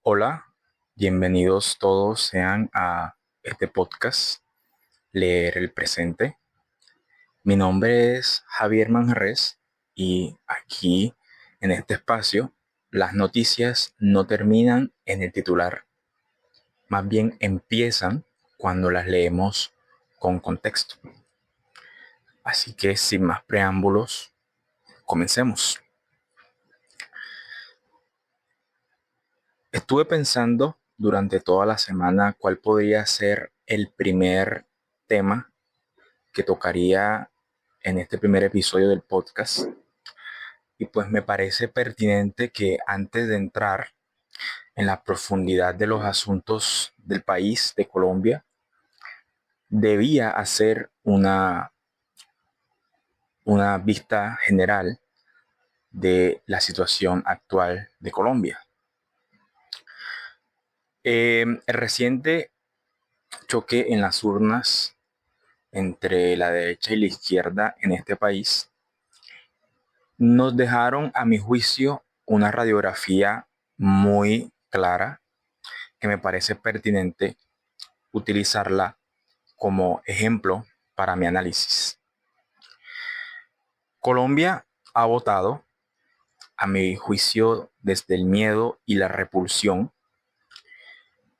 Hola, bienvenidos todos sean a este podcast, Leer el Presente. Mi nombre es Javier Manjarres y aquí en este espacio las noticias no terminan en el titular, más bien empiezan cuando las leemos con contexto. Así que sin más preámbulos, comencemos. Estuve pensando durante toda la semana cuál podría ser el primer tema que tocaría en este primer episodio del podcast. Y pues me parece pertinente que antes de entrar en la profundidad de los asuntos del país, de Colombia, debía hacer una vista general de la situación actual de Colombia. El reciente choque en las urnas entre la derecha y la izquierda en este país nos dejaron, a mi juicio, una radiografía muy clara que me parece pertinente utilizarla como ejemplo para mi análisis. Colombia ha votado, a mi juicio, desde el miedo y la repulsión.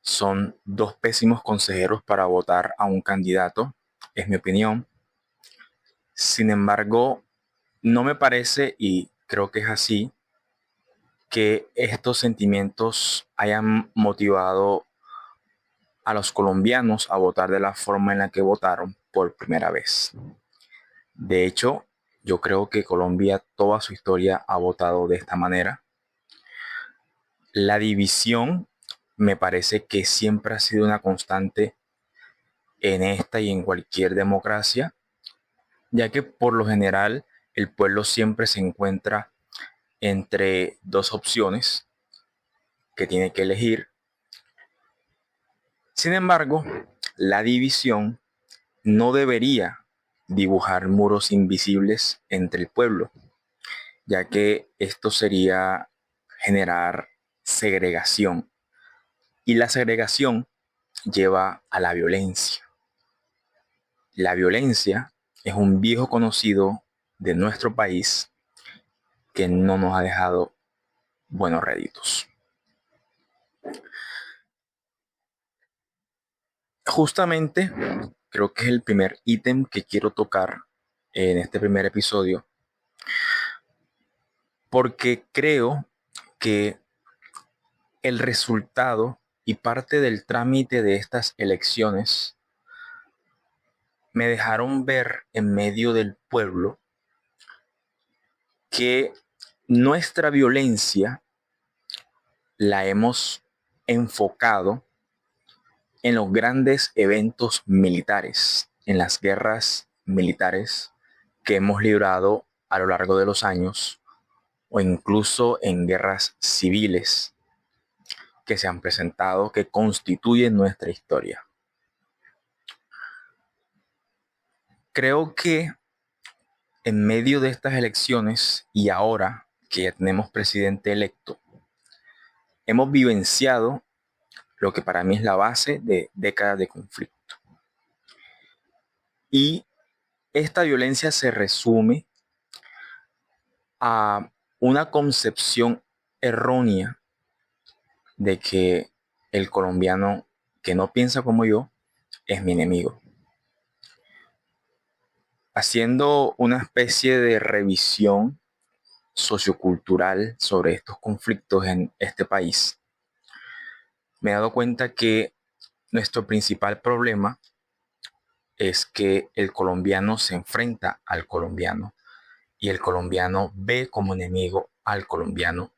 Son dos pésimos consejeros para votar a un candidato, es mi opinión. Sin embargo, no me parece, y creo que es así, que estos sentimientos hayan motivado a los colombianos a votar de la forma en la que votaron por primera vez. De hecho, yo creo que Colombia toda su historia ha votado de esta manera. La división me parece que siempre ha sido una constante en esta y en cualquier democracia, ya que por lo general el pueblo siempre se encuentra entre dos opciones que tiene que elegir. Sin embargo, la división no debería dibujar muros invisibles entre el pueblo, ya que esto sería generar segregación y la segregación lleva a la violencia. La violencia es un viejo conocido de nuestro país que no nos ha dejado buenos réditos. Justamente creo que es el primer ítem que quiero tocar en este primer episodio, porque creo que el resultado y parte del trámite de estas elecciones me dejaron ver en medio del pueblo que nuestra violencia la hemos enfocado en los grandes eventos militares, en las guerras militares que hemos librado a lo largo de los años o incluso en guerras civiles que se han presentado, que constituyen nuestra historia. Creo que en medio de estas elecciones y ahora que ya tenemos presidente electo, hemos vivenciado lo que para mí es la base de décadas de conflicto. Y esta violencia se resume a una concepción errónea de que el colombiano que no piensa como yo es mi enemigo. Haciendo una especie de revisión sociocultural sobre estos conflictos en este país, me he dado cuenta que nuestro principal problema es que el colombiano se enfrenta al colombiano y el colombiano ve como enemigo al colombiano,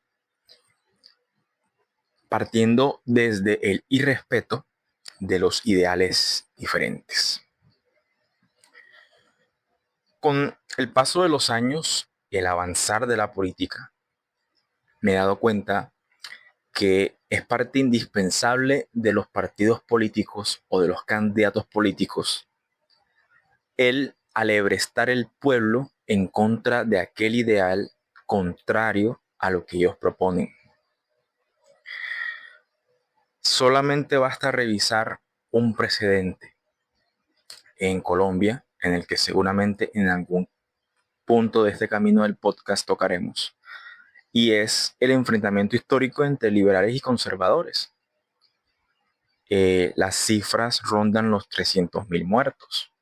partiendo desde el irrespeto de los ideales diferentes. Con el paso de los años y el avanzar de la política, me he dado cuenta que es parte indispensable de los partidos políticos o de los candidatos políticos el alebrestar el pueblo en contra de aquel ideal contrario a lo que ellos proponen. Solamente basta revisar un precedente en Colombia, en el que seguramente en algún punto de este camino del podcast tocaremos, y es el enfrentamiento histórico entre liberales y conservadores. Las cifras rondan los 300.000 muertos.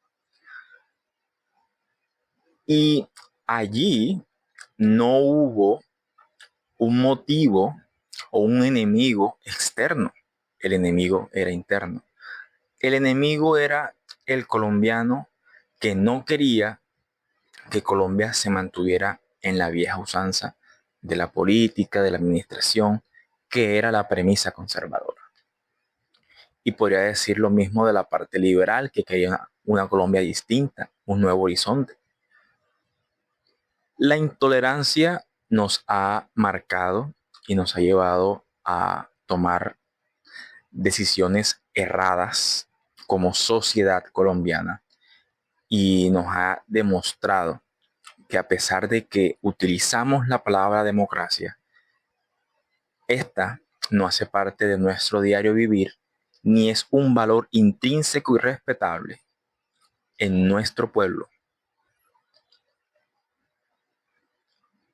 Y allí no hubo un motivo o un enemigo externo. El enemigo era interno. El enemigo era el colombiano que no quería que Colombia se mantuviera en la vieja usanza de la política, de la administración, que era la premisa conservadora. Y podría decir lo mismo de la parte liberal, que quería una Colombia distinta, un nuevo horizonte. La intolerancia nos ha marcado y nos ha llevado a tomar decisiones erradas como sociedad colombiana y nos ha demostrado que a pesar de que utilizamos la palabra democracia, esta no hace parte de nuestro diario vivir ni es un valor intrínseco y respetable en nuestro pueblo.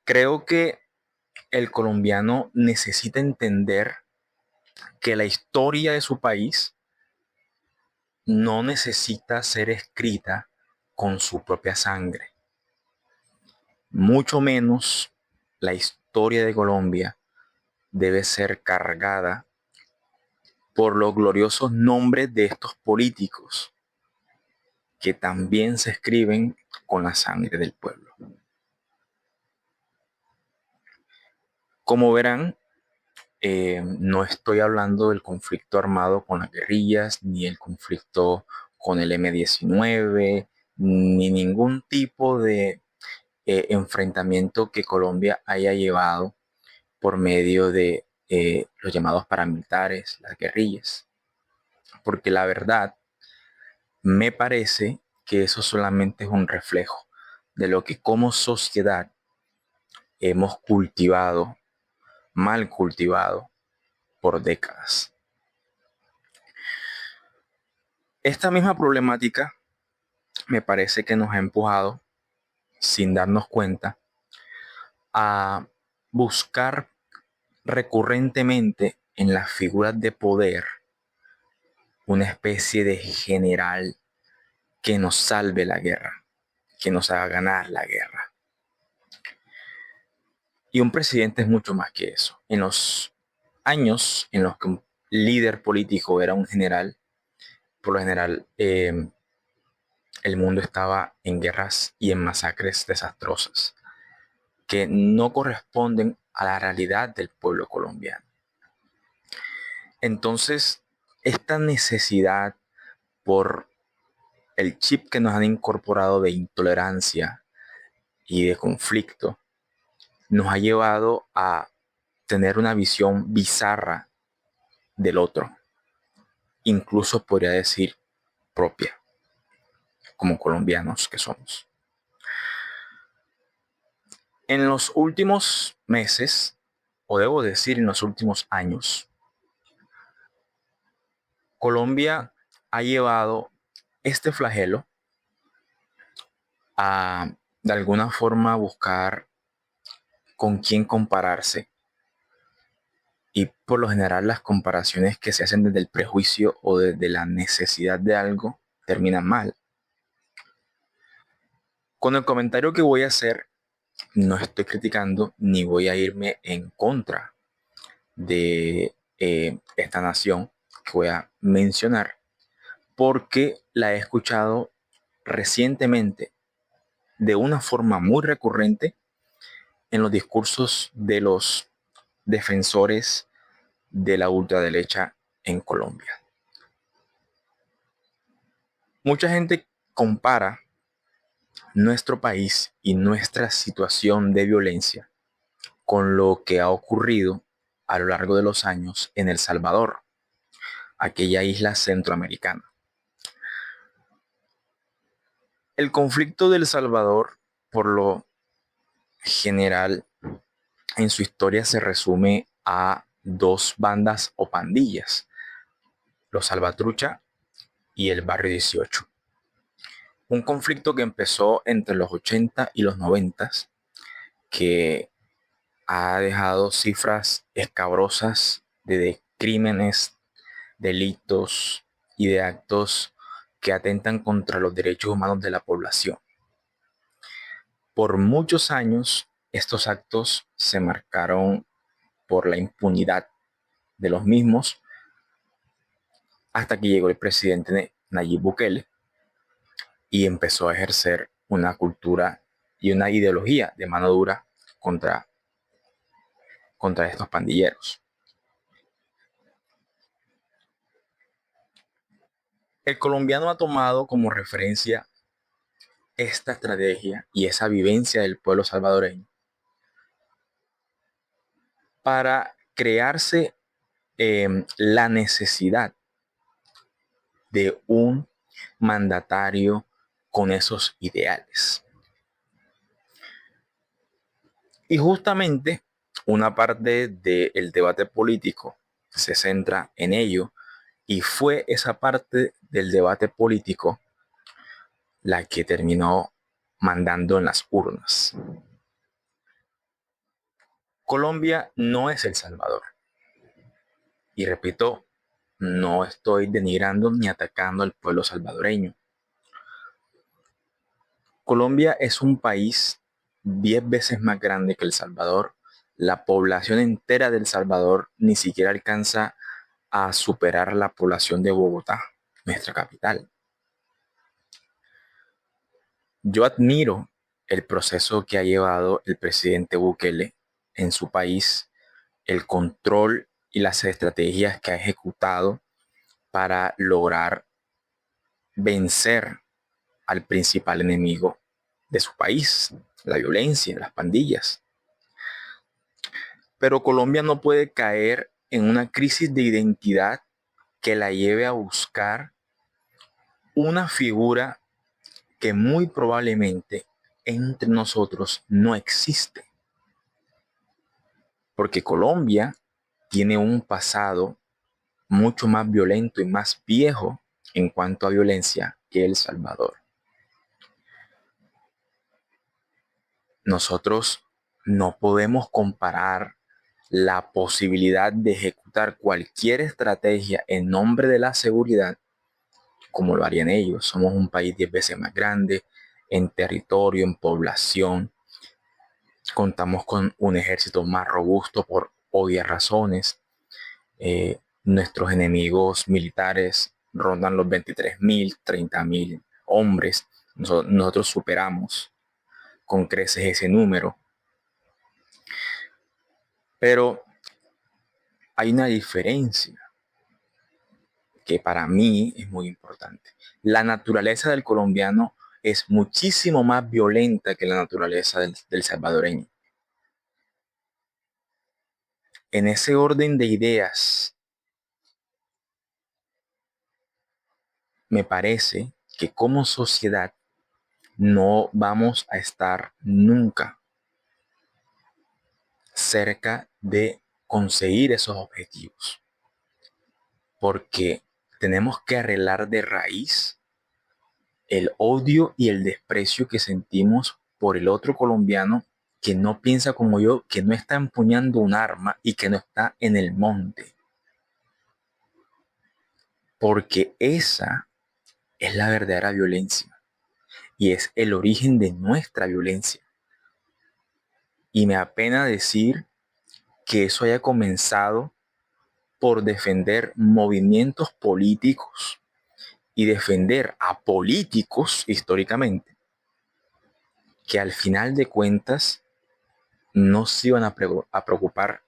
Creo que el colombiano necesita entender que la historia de su país no necesita ser escrita con su propia sangre. Mucho menos la historia de Colombia debe ser cargada por los gloriosos nombres de estos políticos que también se escriben con la sangre del pueblo. Como verán, no estoy hablando del conflicto armado con las guerrillas, ni el conflicto con el M-19, ni ningún tipo de enfrentamiento que Colombia haya llevado por medio de los llamados paramilitares, las guerrillas. Porque la verdad, me parece que eso solamente es un reflejo de lo que como sociedad hemos cultivado, mal cultivado, por décadas. Esta misma problemática me parece que nos ha empujado, sin darnos cuenta, a buscar recurrentemente en las figuras de poder una especie de general que nos salve la guerra, que nos haga ganar la guerra. Y un presidente es mucho más que eso. En los años en los que un líder político era un general, por lo general el mundo estaba en guerras y en masacres desastrosas que no corresponden a la realidad del pueblo colombiano. Entonces, esta necesidad por el chip que nos han incorporado de intolerancia y de conflicto nos ha llevado a tener una visión bizarra del otro, incluso podría decir propia, como colombianos que somos. En los últimos meses, o debo decir en los últimos años, Colombia ha llevado este flagelo a de alguna forma buscar con quién compararse. Y por lo general las comparaciones que se hacen desde el prejuicio o desde la necesidad de algo terminan mal. Con el comentario que voy a hacer, no estoy criticando ni voy a irme en contra de esta nación que voy a mencionar, porque la he escuchado recientemente de una forma muy recurrente en los discursos de los defensores de la ultraderecha en Colombia. Mucha gente compara nuestro país y nuestra situación de violencia con lo que ha ocurrido a lo largo de los años en El Salvador, aquella isla centroamericana. El conflicto de El Salvador, por lo general, en su historia se resume a dos bandas o pandillas, los Salvatrucha y el Barrio 18. Un conflicto que empezó entre los 80 y los 90, que ha dejado cifras escabrosas de crímenes, delitos y de actos que atentan contra los derechos humanos de la población. Por muchos años, estos actos se marcaron por la impunidad de los mismos hasta que llegó el presidente Nayib Bukele y empezó a ejercer una cultura y una ideología de mano dura contra, contra estos pandilleros. El colombiano ha tomado como referencia esta estrategia y esa vivencia del pueblo salvadoreño para crearse la necesidad de un mandatario con esos ideales. Y justamente una parte del debate político se centra en ello y fue esa parte del debate político la que terminó mandando en las urnas. Colombia no es El Salvador. Y repito, no estoy denigrando ni atacando al pueblo salvadoreño. Colombia es un país 10 veces más grande que El Salvador. La población entera de El Salvador ni siquiera alcanza a superar la población de Bogotá, nuestra capital. Yo admiro el proceso que ha llevado el presidente Bukele en su país, el control y las estrategias que ha ejecutado para lograr vencer al principal enemigo de su país, la violencia, las pandillas. Pero Colombia no puede caer en una crisis de identidad que la lleve a buscar una figura que muy probablemente entre nosotros no existe. Porque Colombia tiene un pasado mucho más violento y más viejo en cuanto a violencia que El Salvador. Nosotros no podemos comparar la posibilidad de ejecutar cualquier estrategia en nombre de la seguridad como lo harían ellos. Somos un país 10 veces más grande en territorio, en población. Contamos con un ejército más robusto por obvias razones. Nuestros enemigos militares rondan los 23.000, 30.000 hombres. Nosotros superamos con creces ese número. Pero hay una diferencia que para mí es muy importante. La naturaleza del colombiano es muchísimo más violenta que la naturaleza del salvadoreño. En ese orden de ideas, me parece que como sociedad no vamos a estar nunca cerca de conseguir esos objetivos, porque tenemos que arreglar de raíz el odio y el desprecio que sentimos por el otro colombiano que no piensa como yo, que no está empuñando un arma y que no está en el monte. Porque esa es la verdadera violencia y es el origen de nuestra violencia. Y me apena decir que eso haya comenzado por defender movimientos políticos y defender a políticos históricamente que al final de cuentas no se iban a preocupar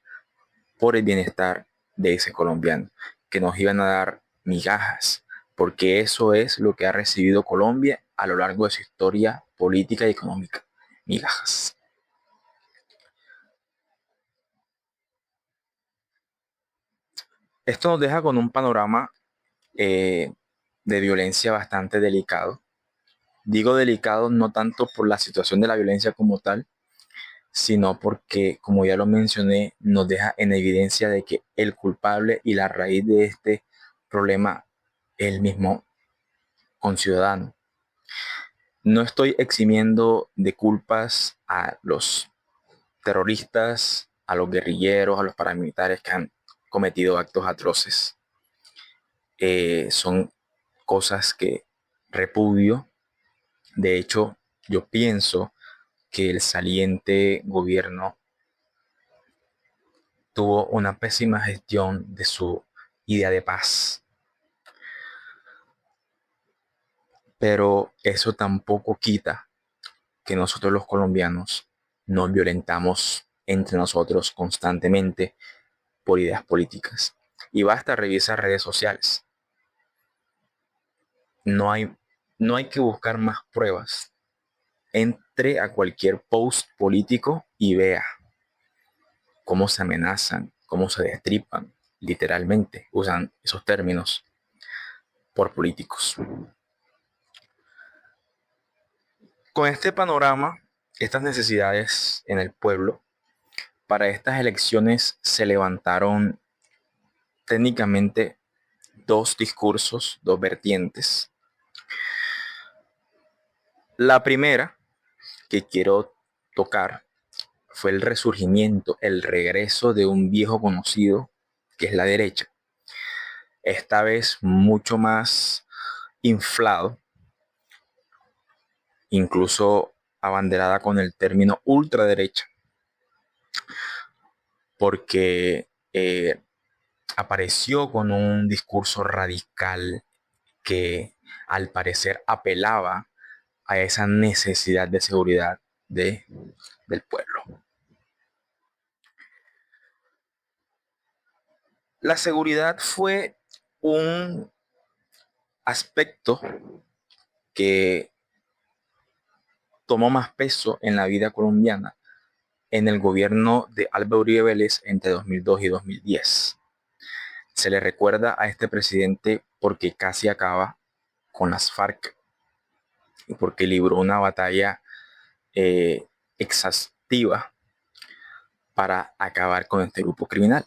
por el bienestar de ese colombiano, que nos iban a dar migajas, porque eso es lo que ha recibido Colombia a lo largo de su historia política y económica, migajas. Esto nos deja con un panorama eh, de violencia bastante delicado. Digo delicado no tanto por la situación de la violencia como tal, sino porque, como ya lo mencioné, nos deja en evidencia de que el culpable y la raíz de este problema es el mismo conciudadano. No estoy eximiendo de culpas a los terroristas, a los guerrilleros, a los paramilitares que han cometido actos atroces. Son cosas que repudio. De hecho, yo pienso que el saliente gobierno tuvo una pésima gestión de su idea de paz, pero eso tampoco quita que nosotros los colombianos nos violentamos entre nosotros constantemente por ideas políticas. Y basta revisar redes sociales. No hay, no hay que buscar más pruebas. Entre a cualquier post político y vea cómo se amenazan, cómo se destripan, literalmente usan esos términos por políticos. Con este panorama, estas necesidades en el pueblo, para estas elecciones se levantaron técnicamente dos discursos, dos vertientes. La primera que quiero tocar fue el resurgimiento, el regreso de un viejo conocido, que es la derecha, esta vez mucho más inflado, incluso abanderada con el término ultraderecha, porque apareció con un discurso radical que al parecer apelaba a esa necesidad de seguridad del pueblo. La seguridad fue un aspecto que tomó más peso en la vida colombiana en el gobierno de Álvaro Uribe Vélez entre 2002 y 2010. Se le recuerda a este presidente porque casi acaba con las FARC y porque libró una batalla eh, exhaustiva para acabar con este grupo criminal.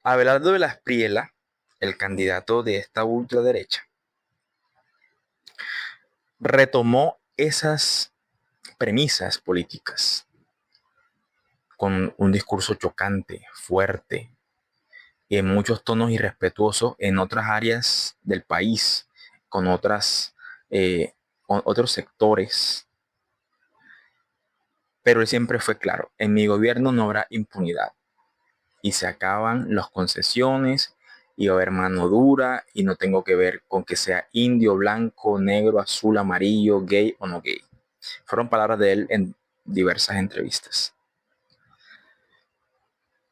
Abelardo de la Espriella, el candidato de esta ultraderecha, retomó esas premisas políticas con un discurso chocante, fuerte y en muchos tonos irrespetuoso en otras áreas del país, con con otros sectores. Pero él siempre fue claro: en mi gobierno no habrá impunidad y se acaban las concesiones y va a haber mano dura y no tengo que ver con que sea indio, blanco, negro, azul, amarillo, gay o no gay. Fueron palabras de él en diversas entrevistas.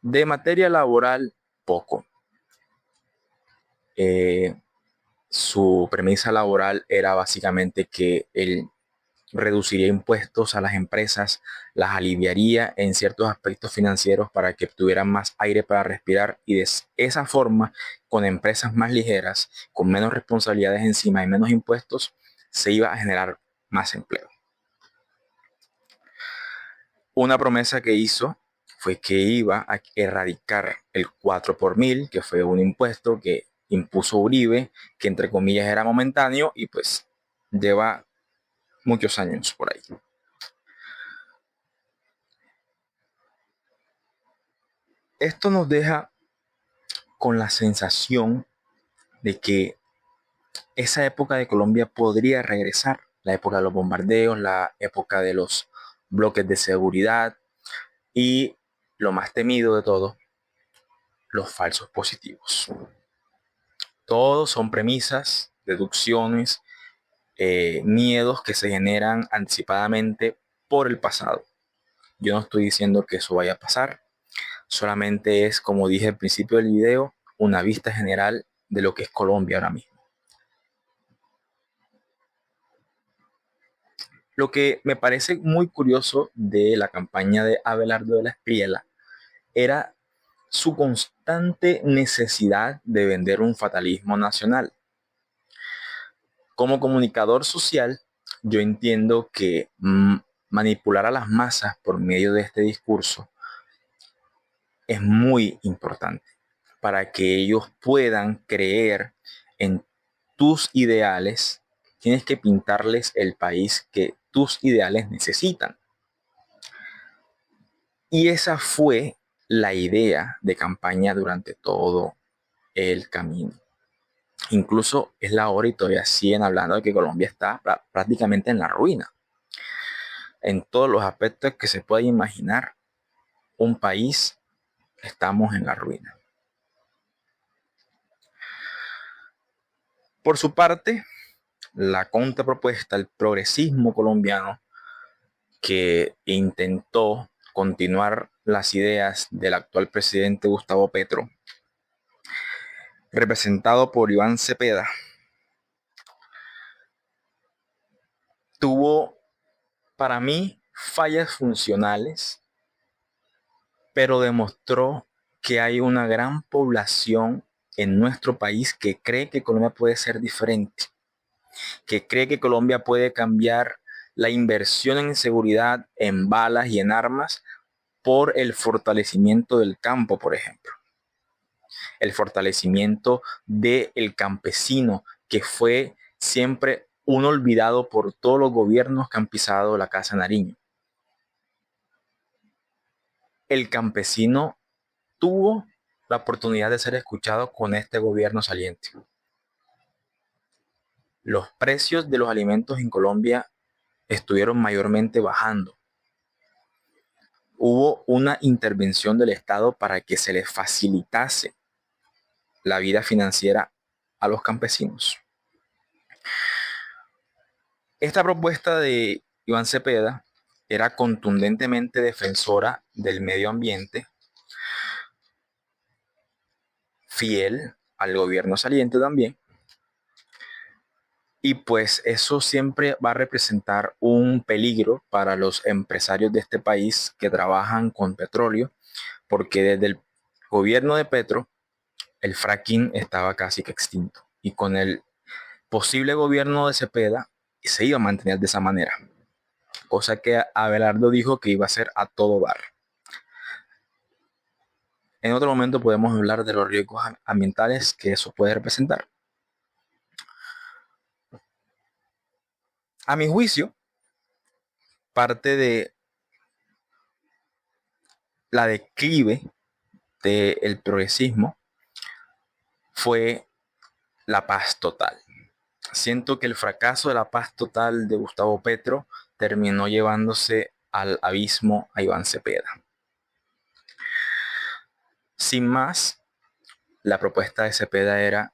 De materia laboral, poco. Eh, Su premisa laboral era básicamente que él reduciría impuestos a las empresas, las aliviaría en ciertos aspectos financieros para que tuvieran más aire para respirar y de esa forma, con empresas más ligeras, con menos responsabilidades encima y menos impuestos, se iba a generar más empleo. Una promesa que hizo fue que iba a erradicar el 4 por mil, que fue un impuesto que impuso Uribe, que entre comillas era momentáneo y pues lleva muchos años por ahí. Esto nos deja con la sensación de que esa época de Colombia podría regresar, la época de los bombardeos, la época de los bloques de seguridad y lo más temido de todo, los falsos positivos. Todos son premisas, deducciones, miedos que se generan anticipadamente por el pasado. Yo no estoy diciendo que eso vaya a pasar, solamente es, como dije al principio del video, una vista general de lo que es Colombia ahora mismo. Lo que me parece muy curioso de la campaña de Abelardo de la Espriella era su constante necesidad de vender un fatalismo nacional. Como comunicador social, yo entiendo que manipular a las masas por medio de este discurso es muy importante para que ellos puedan creer en tus ideales. Tienes que pintarles el país que tus ideales necesitan. Y esa fue la idea de campaña durante todo el camino. Incluso es la hora y todavía siguen hablando de que Colombia está prácticamente en la ruina. En todos los aspectos que se puede imaginar, un país, estamos en la ruina. Por su parte, la contrapropuesta, el progresismo colombiano, que intentó continuar las ideas del actual presidente Gustavo Petro, representado por Iván Cepeda, tuvo para mí fallas funcionales, pero demostró que hay una gran población en nuestro país que cree que Colombia puede ser diferente, que cree que Colombia puede cambiar la inversión en seguridad, en balas y en armas por el fortalecimiento del campo, por ejemplo. El fortalecimiento del campesino, que fue siempre un olvidado por todos los gobiernos que han pisado la Casa Nariño. El campesino tuvo la oportunidad de ser escuchado con este gobierno saliente. Los precios de los alimentos en Colombia estuvieron mayormente bajando. Hubo una intervención del Estado para que se les facilitase la vida financiera a los campesinos. Esta propuesta de Iván Cepeda era contundentemente defensora del medio ambiente, fiel al gobierno saliente también, y pues eso siempre va a representar un peligro para los empresarios de este país que trabajan con petróleo, porque desde el gobierno de Petro el fracking estaba casi que extinto, y con el posible gobierno de Cepeda se iba a mantener de esa manera, cosa que Abelardo dijo que iba a ser a todo dar. En otro momento podemos hablar de los riesgos ambientales que eso puede representar. A mi juicio, parte de la declive del progresismo fue la paz total. Siento que el fracaso de la paz total de Gustavo Petro terminó llevándose al abismo a Iván Cepeda. Sin más, la propuesta de Cepeda era,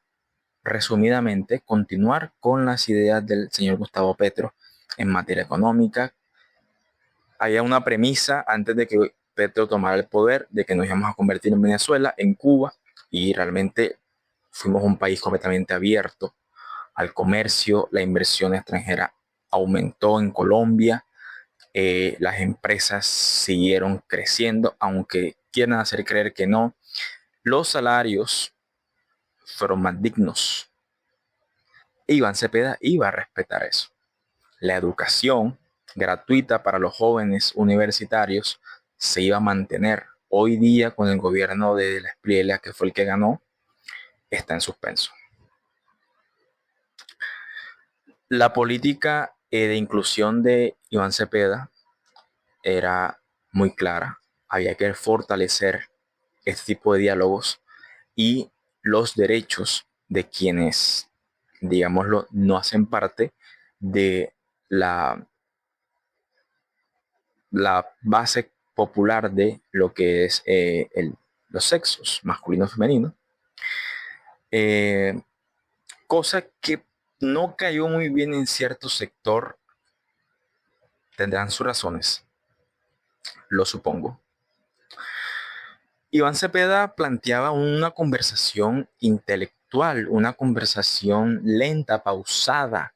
resumidamente, continuar con las ideas del señor Gustavo Petro en materia económica. Había una premisa antes de que Petro tomara el poder de que nos íbamos a convertir en Venezuela, en Cuba, y realmente fuimos un país completamente abierto al comercio. La inversión extranjera aumentó en Colombia, las empresas siguieron creciendo, aunque quieran hacer creer que no. Los salarios fueron más dignos. Iván Cepeda iba a respetar eso. La educación gratuita para los jóvenes universitarios se iba a mantener. Hoy día, con el gobierno de la Espriella, que fue el que ganó, está en suspenso. La política de inclusión de Iván Cepeda era muy clara. Había que fortalecer este tipo de diálogos y los derechos de quienes, digámoslo, no hacen parte de la base popular de lo que es los sexos, masculino y femenino. Cosa que no cayó muy bien en cierto sector. Tendrán sus razones, lo supongo. Iván Cepeda planteaba una conversación intelectual, una conversación lenta, pausada,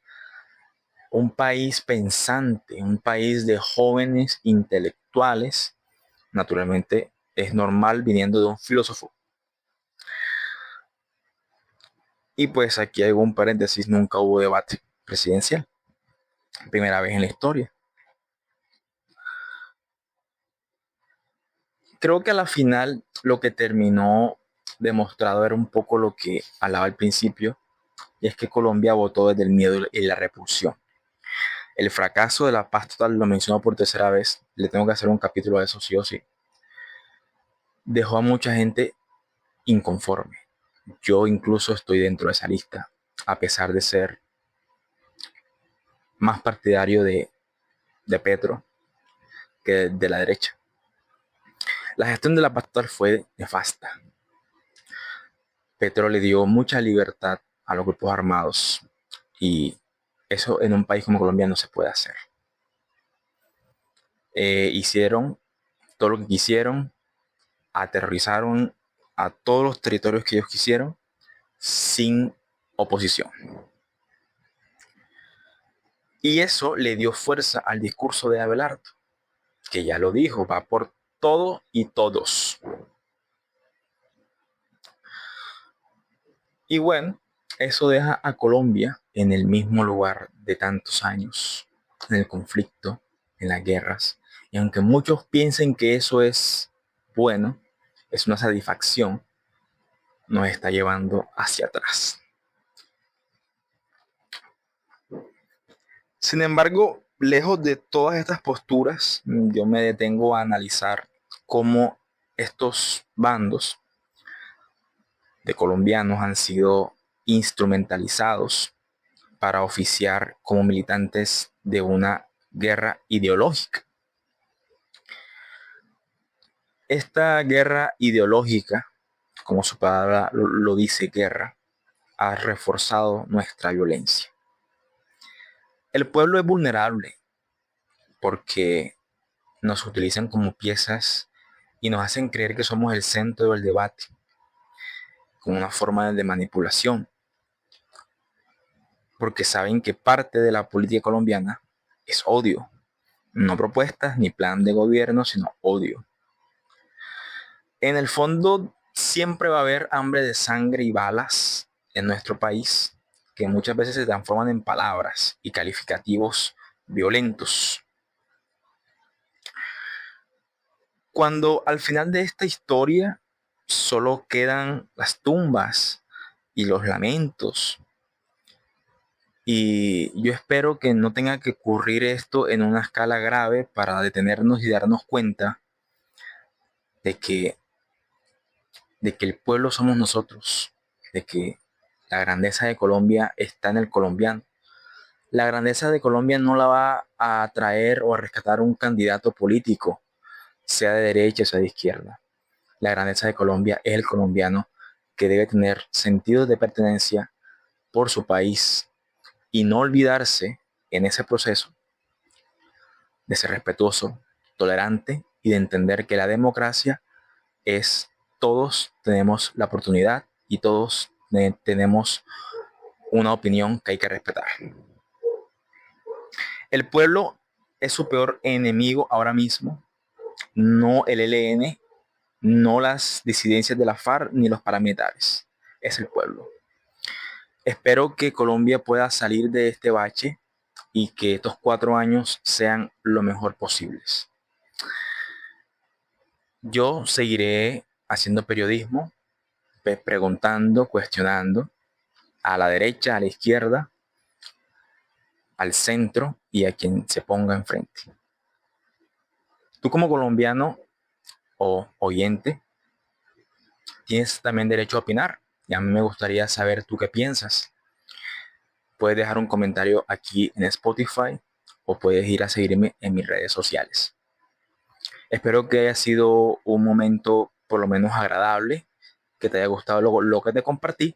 un país pensante, un país de jóvenes intelectuales, naturalmente es normal viniendo de un filósofo. Y pues aquí hago un paréntesis, nunca hubo debate presidencial. Primera vez en la historia. Creo que a la final lo que terminó demostrado era un poco lo que hablaba al principio, y es que Colombia votó desde el miedo y la repulsión. El fracaso de la paz total, lo menciono por tercera vez, le tengo que hacer un capítulo de eso sí o sí, dejó a mucha gente inconforme. Yo incluso estoy dentro de esa lista, a pesar de ser más partidario de Petro que de la derecha. La gestión de la paz total fue nefasta. Petro le dio mucha libertad a los grupos armados y eso en un país como Colombia no se puede hacer. Hicieron todo lo que quisieron, aterrorizaron a todos los territorios que ellos quisieron sin oposición. Y eso le dio fuerza al discurso de Abelardo, que ya lo dijo, va por todo y todos. Y bueno, eso deja a Colombia en el mismo lugar de tantos años, en el conflicto, en las guerras. Y aunque muchos piensen que eso es bueno, es una satisfacción, nos está llevando hacia atrás. Sin embargo, lejos de todas estas posturas, yo me detengo a analizar cómo estos bandos de colombianos han sido instrumentalizados para oficiar como militantes de una guerra ideológica. Esta guerra ideológica, como su palabra lo dice, guerra, ha reforzado nuestra violencia. El pueblo es vulnerable porque nos utilizan como piezas y nos hacen creer que somos el centro del debate, como una forma de manipulación, porque saben que parte de la política colombiana es odio, no propuestas ni plan de gobierno, sino odio. En el fondo, siempre va a haber hambre de sangre y balas en nuestro país, que muchas veces se transforman en palabras y calificativos violentos. Cuando al final de esta historia solo quedan las tumbas y los lamentos, y yo espero que no tenga que ocurrir esto en una escala grave para detenernos y darnos cuenta de que, de que el pueblo somos nosotros, de que la grandeza de Colombia está en el colombiano. La grandeza de Colombia no la va a traer o a rescatar un candidato político, sea de derecha o sea de izquierda. La grandeza de Colombia es el colombiano, que debe tener sentido de pertenencia por su país y no olvidarse en ese proceso de ser respetuoso, tolerante y de entender que la democracia es todos tenemos la oportunidad y todos tenemos una opinión que hay que respetar. El pueblo es su peor enemigo ahora mismo, no el ELN, no las disidencias de la FARC ni los paramilitares, es el pueblo. Espero que Colombia pueda salir de este bache y que estos 4 años sean lo mejor posibles. Yo seguiré haciendo periodismo, preguntando, cuestionando a la derecha, a la izquierda, al centro y a quien se ponga enfrente. Tú como colombiano o oyente tienes también derecho a opinar y a mí me gustaría saber tú qué piensas. Puedes dejar un comentario aquí en Spotify o puedes ir a seguirme en mis redes sociales. Espero que haya sido un momento por lo menos agradable, que te haya gustado lo que te compartí.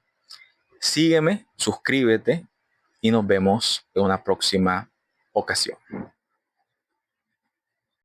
Sígueme, suscríbete y nos vemos en una próxima ocasión.